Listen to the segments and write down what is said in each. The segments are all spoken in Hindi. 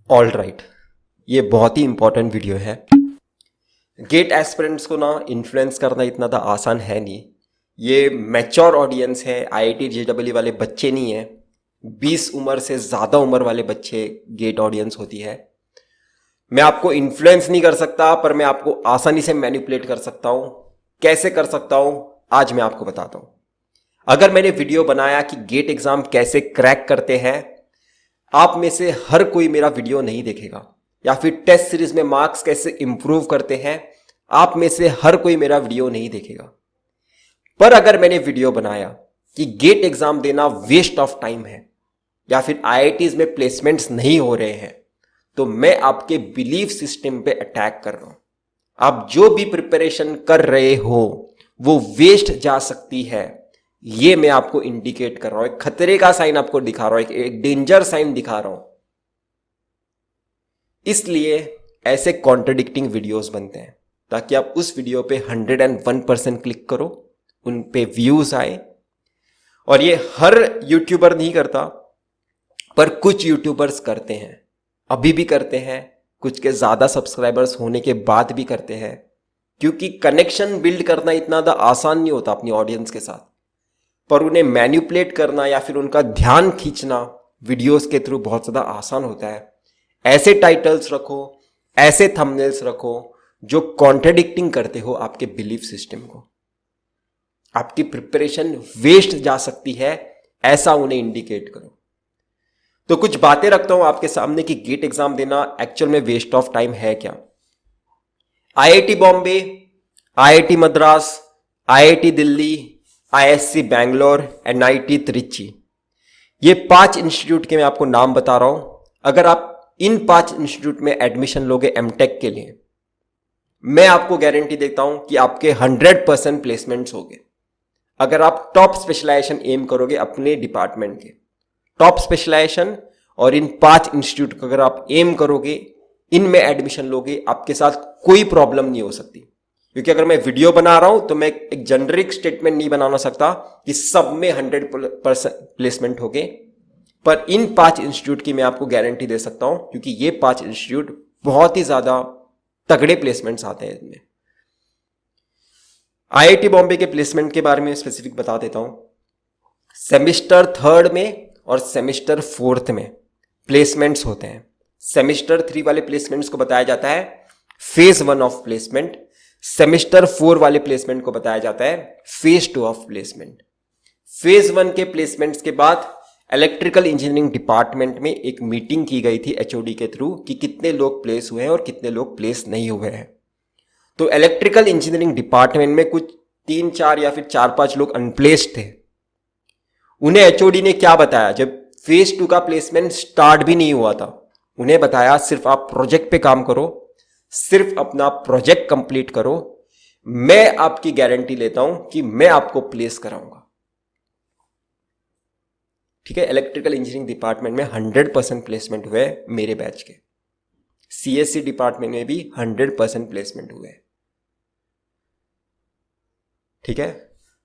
ऑल राइट, ये बहुत ही इंपॉर्टेंट वीडियो है। गेट एस्पिरेंट्स को ना इन्फ्लुएंस करना इतना तो आसान है नहीं। ये मैच्योर ऑडियंस है, आईआईटी जेईई वाले बच्चे नहीं है। 20 उम्र से ज़्यादा उम्र वाले बच्चे गेट ऑडियंस होती है। मैं आपको इन्फ्लुएंस नहीं कर सकता, पर मैं आपको आसानी से मैनिपुलेट कर सकता हूँ। कैसे कर सकता हूँ आज मैं आपको बताता हूँ। अगर मैंने वीडियो बनाया कि गेट एग्जाम कैसे क्रैक करते हैं, आप में से हर कोई मेरा वीडियो नहीं देखेगा। या फिर टेस्ट सीरीज में मार्क्स कैसे इंप्रूव करते हैं, आप में से हर कोई मेरा वीडियो नहीं देखेगा। पर अगर मैंने वीडियो बनाया कि गेट एग्जाम देना वेस्ट ऑफ टाइम है या फिर आईआईटीज में प्लेसमेंट्स नहीं हो रहे हैं, तो मैं आपके बिलीफ सिस्टम पे अटैक कर रहा हूं। आप जो भी प्रिपरेशन कर रहे हो वो वेस्ट जा सकती है, ये मैं आपको इंडिकेट कर रहा हूं। एक खतरे का साइन आपको दिखा रहा हूं, एक डेंजर साइन दिखा रहा हूं। इसलिए ऐसे कॉन्ट्रडिक्टिंग वीडियोस बनते हैं ताकि आप उस वीडियो पे 101% क्लिक करो, उन पे व्यूज आए। और ये हर यूट्यूबर नहीं करता, पर कुछ यूट्यूबर्स करते हैं, अभी भी करते हैं, कुछ के ज्यादा सब्सक्राइबर्स होने के बाद भी करते हैं। क्योंकि कनेक्शन बिल्ड करना इतना ज़्यादा आसान नहीं होता अपनी ऑडियंस के साथ, पर उन्हें मैनिपुलेट करना या फिर उनका ध्यान खींचना वीडियोस के थ्रू बहुत ज़्यादा आसान होता है। ऐसे टाइटल्स रखो, ऐसे थंबनेल्स रखो जो कॉन्ट्रडिक्टिंग करते हो आपके बिलीफ सिस्टम को। आपकी प्रिपरेशन वेस्ट जा सकती है, ऐसा उन्हें इंडिकेट करो। तो कुछ बातें रखता हूं आपके सामने कि गेट एग्जाम देना एक्चुअल में वेस्ट ऑफ टाइम है क्या। IIT Bombay, IIT Madras, IIT Delhi, ISC Bangalore, NIT Trichy, ये 5 इंस्टीट्यूट के मैं आपको नाम बता रहा हूं। अगर आप इन 5 इंस्टीट्यूट में एडमिशन लोगे एमटेक के लिए, मैं आपको गारंटी देता हूं कि आपके 100% प्लेसमेंट्स होंगे। अगर आप टॉप स्पेशलाइजेशन एम करोगे अपने डिपार्टमेंट के, टॉप स्पेशलाइजेशन और इन 5 इंस्टीट्यूट को अगर आप एम करोगे, इनमें एडमिशन लोगे, आपके साथ कोई प्रॉब्लम नहीं हो सकती। क्योंकि अगर मैं वीडियो बना रहा हूं तो मैं एक जेनरिक स्टेटमेंट नहीं बनाना सकता कि सब में 100% प्लेसमेंट होगे, पर इन 5 इंस्टीट्यूट की मैं आपको गारंटी दे सकता हूं, क्योंकि ये 5 इंस्टीट्यूट बहुत ही ज्यादा तगड़े प्लेसमेंट्स आते हैं इनमें। आईआईटी बॉम्बे के प्लेसमेंट के बारे में स्पेसिफिक बता देता हूं। सेमेस्टर 3 में और सेमेस्टर 4 में प्लेसमेंट्स होते हैं। सेमेस्टर 3 वाले प्लेसमेंट्स को बताया जाता है फेज 1 ऑफ प्लेसमेंट। सेमेस्टर 4 वाले प्लेसमेंट को बताया जाता है फेज 2 ऑफ प्लेसमेंट। फेज 1 के प्लेसमेंट्स के बाद इलेक्ट्रिकल इंजीनियरिंग डिपार्टमेंट में एक मीटिंग की गई थी एचओडी के थ्रू कि कितने लोग प्लेस हुए हैं और कितने लोग प्लेस नहीं हुए हैं। तो इलेक्ट्रिकल इंजीनियरिंग डिपार्टमेंट में कुछ 3-4 या फिर 4-5 लोग अनप्लेस्ड थे। उन्हें एचओडी ने क्या बताया, जब फेज 2 का प्लेसमेंट स्टार्ट भी नहीं हुआ था, उन्हें बताया सिर्फ आप प्रोजेक्ट पे काम करो, सिर्फ अपना प्रोजेक्ट कंप्लीट करो, मैं आपकी गारंटी लेता हूं कि मैं आपको प्लेस कराऊंगा। ठीक है, इलेक्ट्रिकल इंजीनियरिंग डिपार्टमेंट में 100% प्लेसमेंट हुए मेरे बैच के। सीएससी डिपार्टमेंट में भी 100% प्लेसमेंट हुए। ठीक है,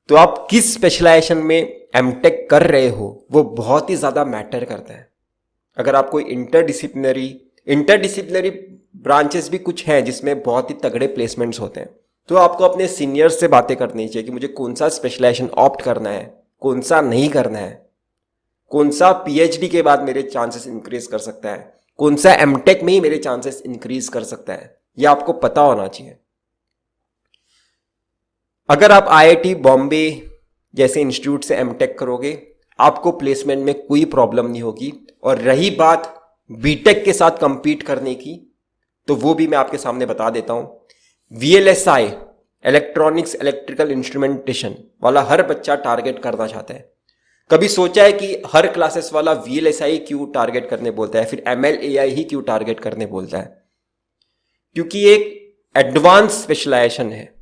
तो आप किस स्पेशलाइजेशन में एमटेक कर रहे हो वो बहुत ही ज्यादा मैटर करता है। अगर आप कोई इंटरडिसिप्लिनरी ब्रांचेस भी कुछ हैं जिसमें बहुत ही तगड़े प्लेसमेंट्स होते हैं, तो आपको अपने सीनियर्स से बातें करनी चाहिए कि मुझे कौन सा स्पेशलाइजेशन ऑप्ट करना है, कौन सा नहीं करना है, कौन सा पीएचडी के बाद मेरे चांसेस इंक्रीज कर सकता है, कौन सा एमटेक में ही मेरे चांसेस इंक्रीज कर सकता है, यह आपको पता होना चाहिए। अगर आप आईआईटी बॉम्बे जैसे इंस्टीट्यूट से एमटेक करोगे, आपको प्लेसमेंट में कोई प्रॉब्लम नहीं होगी। और रही बात बीटेक के साथ कंपीट करने की, तो वो भी मैं आपके सामने बता देता हूं। वीएलएसआई, इलेक्ट्रॉनिक्स इलेक्ट्रिकल इंस्ट्रूमेंटेशन वाला हर बच्चा टारगेट करना चाहता है। कभी सोचा है कि हर क्लासेस वाला वीएलएसआई क्यों टारगेट करने बोलता है, फिर एमएलएआई ही क्यों टारगेट करने बोलता है? क्योंकि एक एडवांस स्पेशलाइजेशन है।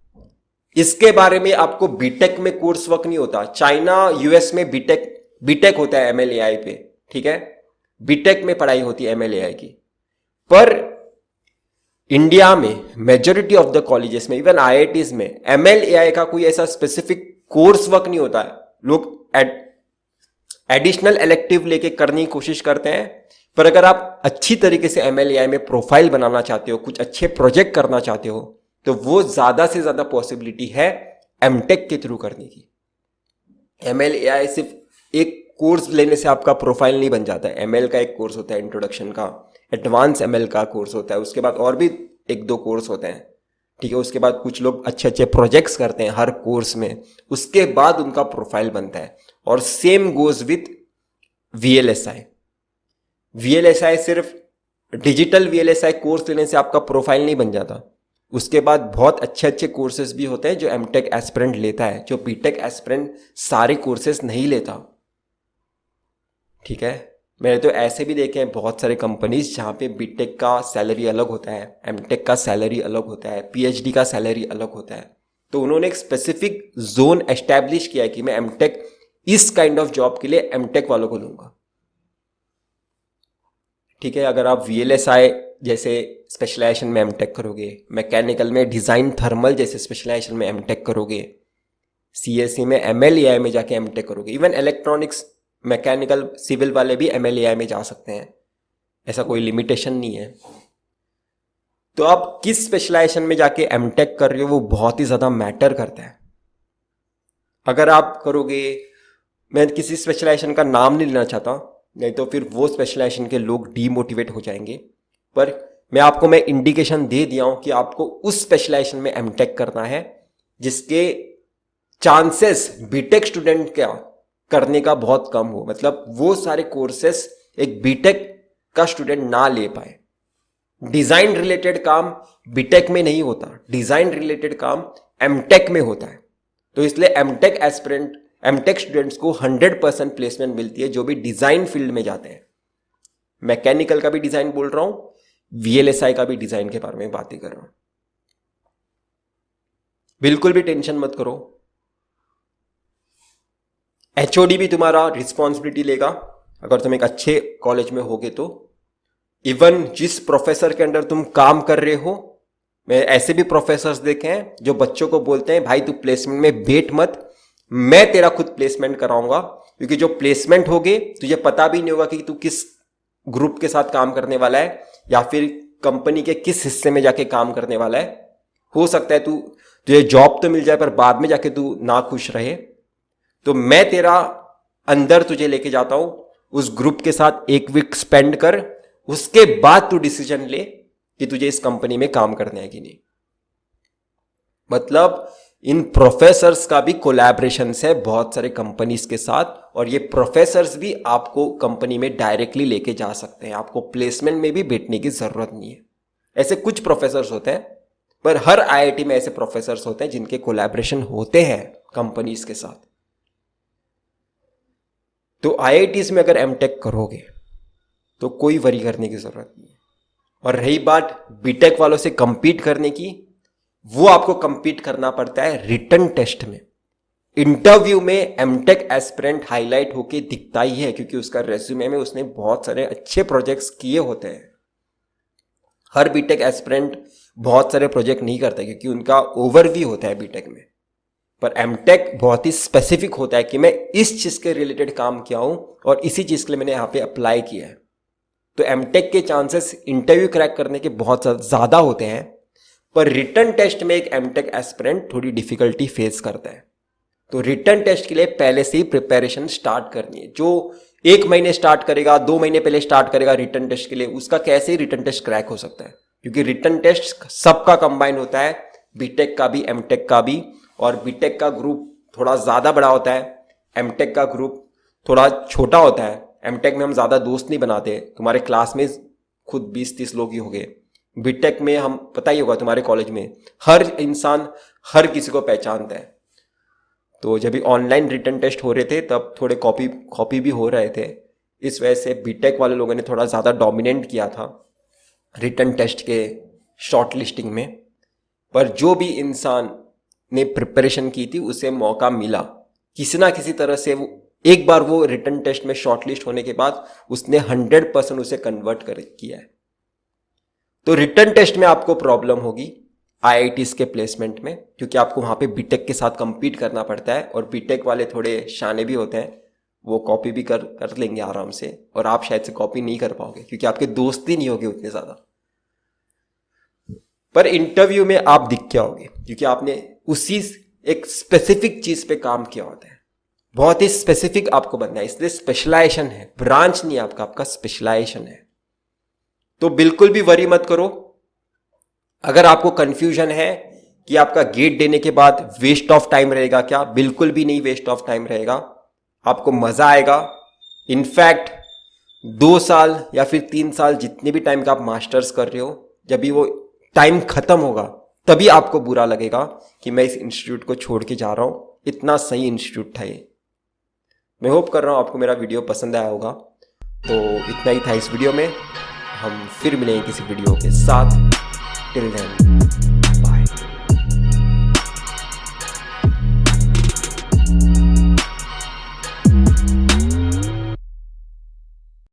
इसके बारे में आपको बीटेक में कोर्स वर्क नहीं होता। चाइना यूएस में बीटेक होता है एमएलएआई पे, ठीक है, बीटेक में पढ़ाई होती है एमएलएआई की। पर इंडिया में मेजॉरिटी ऑफ द कॉलेजेस में, इवन आईआईटीज में, एमएलएआई का कोई ऐसा स्पेसिफिक कोर्स वर्क नहीं होता है। लोग एडिशनल इलेक्टिव लेके करने की कोशिश करते हैं, पर अगर आप अच्छी तरीके से एमएल एआई में प्रोफाइल बनाना चाहते हो, कुछ अच्छे प्रोजेक्ट करना चाहते हो, तो वो ज्यादा से ज्यादा पॉसिबिलिटी है एमटेक के थ्रू करने की। एमएल एआई सिर्फ एक कोर्स लेने से आपका प्रोफाइल नहीं बन जाता है। एमएल का एक कोर्स होता है इंट्रोडक्शन का, एडवांस एमएल का कोर्स होता है, उसके बाद और भी एक दो कोर्स होते हैं, ठीक है। उसके बाद कुछ लोग अच्छे अच्छे प्रोजेक्ट्स करते हैं हर कोर्स में, उसके बाद उनका प्रोफाइल बनता है। और same goes with VLSI. VLSI सिर्फ डिजिटल वीएलएसआई कोर्स लेने से आपका प्रोफाइल नहीं बन जाता, उसके बाद बहुत अच्छे अच्छे कोर्सेज भी होते हैं जो एमटेक एस्पिरेंट लेता है, जो बीटेक एस्पिरेंट सारे कोर्सेज नहीं लेता, ठीक है। मैंने तो ऐसे भी देखे हैं बहुत सारे कंपनीज जहाँ पे बीटेक का सैलरी अलग होता है, एमटेक का सैलरी अलग होता है, पीएचडी का सैलरी अलग होता है। तो उन्होंने एक स्पेसिफिक जोन एस्टैब्लिश किया है कि मैं एमटेक इस काइंड ऑफ जॉब के लिए एमटेक वालों को लूंगा, ठीक है। अगर आप वीएलएसआई जैसे स्पेशलाइजेशन में एमटेक करोगे, मैकेनिकल में डिजाइन थर्मल जैसे स्पेशलाइजेशन में एमटेक करोगे, सीएससी में एमएलएआई में जाके एमटेक करोगे, इवन इलेक्ट्रॉनिक्स मैकेनिकल सिविल वाले भी एमएलएआई में जा सकते हैं, ऐसा कोई लिमिटेशन नहीं है। तो आप किस स्पेशलाइजेशन में जाके एमटेक कर रहे हो वो बहुत ही ज्यादा मैटर करता है। अगर आप करोगे, मैं किसी स्पेशलाइजेशन का नाम नहीं लेना चाहता, नहीं तो फिर वो स्पेशलाइजेशन के लोग डीमोटिवेट हो जाएंगे, पर मैं इंडिकेशन दे दिया हूं कि आपको उस स्पेशलाइजेशन में एमटेक करना है जिसके चांसेस बीटेक स्टूडेंट का करने का बहुत कम हो। मतलब वो सारे कोर्सेस एक बीटेक का स्टूडेंट ना ले पाए। डिजाइन रिलेटेड काम बीटेक में नहीं होता, डिजाइन रिलेटेड काम एमटेक में होता है। तो इसलिए एमटेक स्टूडेंट्स को 100% प्लेसमेंट मिलती है जो भी डिजाइन फील्ड में जाते हैं। मैकेनिकल का भी डिजाइन बोल रहा हूं, वीएलएसआई का भी डिजाइन के बारे में बातें कर रहा हूं। बिल्कुल भी टेंशन मत करो, एचओडी भी तुम्हारा रिस्पॉन्सिबिलिटी लेगा अगर तुम एक अच्छे कॉलेज में होगे तो। इवन जिस प्रोफेसर के अंडर तुम काम कर रहे हो, मैं ऐसे भी प्रोफेसर्स देखे हैं जो बच्चों को बोलते हैं भाई तू प्लेसमेंट में बैठ मत, मैं तेरा खुद प्लेसमेंट कराऊंगा, क्योंकि जो प्लेसमेंट होगे तुझे पता भी नहीं होगा कि तू किस ग्रुप के साथ काम करने वाला है या फिर कंपनी के किस हिस्से में जाके काम करने वाला है। हो सकता है तुझे जॉब तो मिल जाए पर बाद में जाके तू ना खुश रहे। तो मैं तेरा अंदर तुझे लेके जाता हूं, उस ग्रुप के साथ 1 वीक स्पेंड कर, उसके बाद तू डिसीजन ले कि तुझे इस कंपनी में काम करना है कि नहीं। मतलब इन प्रोफेसर्स का भी कोलैबोरेशन है बहुत सारे कंपनीज के साथ, और ये प्रोफेसर्स भी आपको कंपनी में डायरेक्टली लेके जा सकते हैं, आपको प्लेसमेंट में भी बैठने की जरूरत नहीं है। ऐसे कुछ प्रोफेसर्स होते हैं, पर हर आईआईटी में ऐसे प्रोफेसर्स होते हैं जिनके कोलैबोरेशन होते हैं कंपनीज के साथ। तो आईआईटीज में अगर एमटेक करोगे तो कोई वरी करने की जरूरत नहीं है। और रही बात बीटेक वालों से कंपीट करने की, वो आपको कंपीट करना पड़ता है रिटन टेस्ट में। इंटरव्यू में एमटेक एस्पिरेंट हाईलाइट होके दिखता ही है, क्योंकि उसका रेज्यूमे में उसने बहुत सारे अच्छे प्रोजेक्ट्स किए होते हैं। हर बीटेक एस्पिरेंट बहुत सारे प्रोजेक्ट नहीं करता क्योंकि उनका ओवरव्यू होता है बीटेक में, पर एमटेक बहुत ही स्पेसिफिक होता है कि मैं इस चीज के रिलेटेड काम किया हूं और इसी चीज के लिए मैंने यहां पे अप्लाई किया है। तो एमटेक के चांसेस इंटरव्यू क्रैक करने के बहुत ज्यादा होते हैं, पर रिटन टेस्ट में एक एमटेक एस्पिरेंट थोड़ी डिफिकल्टी फेस करता है। तो रिटन टेस्ट के लिए पहले से ही प्रिपरेशन स्टार्ट करनी है। जो 1 महीने स्टार्ट करेगा, 2 महीने पहले स्टार्ट करेगा रिटन टेस्ट के लिए, उसका कैसे ही रिटन टेस्ट क्रैक हो सकता है, क्योंकि रिटन टेस्ट सबका कंबाइन होता है, बीटेक का भी एमटेक का भी। और बीटेक का ग्रुप थोड़ा ज्यादा बड़ा होता है, एमटेक का ग्रुप थोड़ा छोटा होता है। एमटेक में हम ज्यादा दोस्त नहीं बनाते, तुम्हारे क्लास में खुद 20-30 लोग ही हो गए। बीटेक में हम, पता ही होगा तुम्हारे कॉलेज में हर इंसान हर किसी को पहचानता है। तो जब भी ऑनलाइन रिटन टेस्ट हो रहे थे तब थोड़े कॉपी भी हो रहे थे, इस वजह से बीटेक वाले लोगों ने थोड़ा ज़्यादा डोमिनेट किया था रिटन टेस्ट के शॉर्ट लिस्टिंग में। पर जो भी इंसान ने प्रिपरेशन की थी उसे मौका मिला किसी ना किसी तरह से। वो एक बार वो रिटन टेस्ट में शॉर्ट लिस्ट होने के बाद उसने 100% उसे कन्वर्ट किया है। तो रिटन टेस्ट में आपको प्रॉब्लम होगी आईआईटीज के प्लेसमेंट में, क्योंकि आपको वहां पे बीटेक के साथ कंपीट करना पड़ता है, और बीटेक वाले थोड़े शाने भी होते हैं, वो कॉपी भी कर लेंगे आराम से, और आप शायद से कॉपी नहीं कर पाओगे क्योंकि आपके दोस्त ही नहीं होंगे उतने ज़्यादा। पर इंटरव्यू में आप दिख क्या होगे, क्योंकि आपने उसी एक स्पेसिफिक चीज़ पे काम किया होता है, बहुत ही स्पेसिफिक आपको बनना है, इसलिए स्पेशलाइजेशन है, ब्रांच नहीं आपका, आपका स्पेशलाइजेशन है। तो बिल्कुल भी वरी मत करो। अगर आपको कंफ्यूजन है कि आपका गेट देने के बाद वेस्ट ऑफ टाइम रहेगा क्या, बिल्कुल भी नहीं वेस्ट ऑफ टाइम रहेगा, आपको मजा आएगा। इनफैक्ट 2 साल या फिर 3 साल जितने भी टाइम का आप मास्टर्स कर रहे हो, जब भी वो टाइम खत्म होगा तभी आपको बुरा लगेगा कि मैं इस इंस्टीट्यूट को छोड़ के जा रहा हूं, इतना सही इंस्टीट्यूट था ये। मैं होप कर रहा हूं आपको मेरा वीडियो पसंद आया होगा। तो इतना ही था इस वीडियो में, हम फिर मिलेंगे किसी वीडियो के साथ। Till then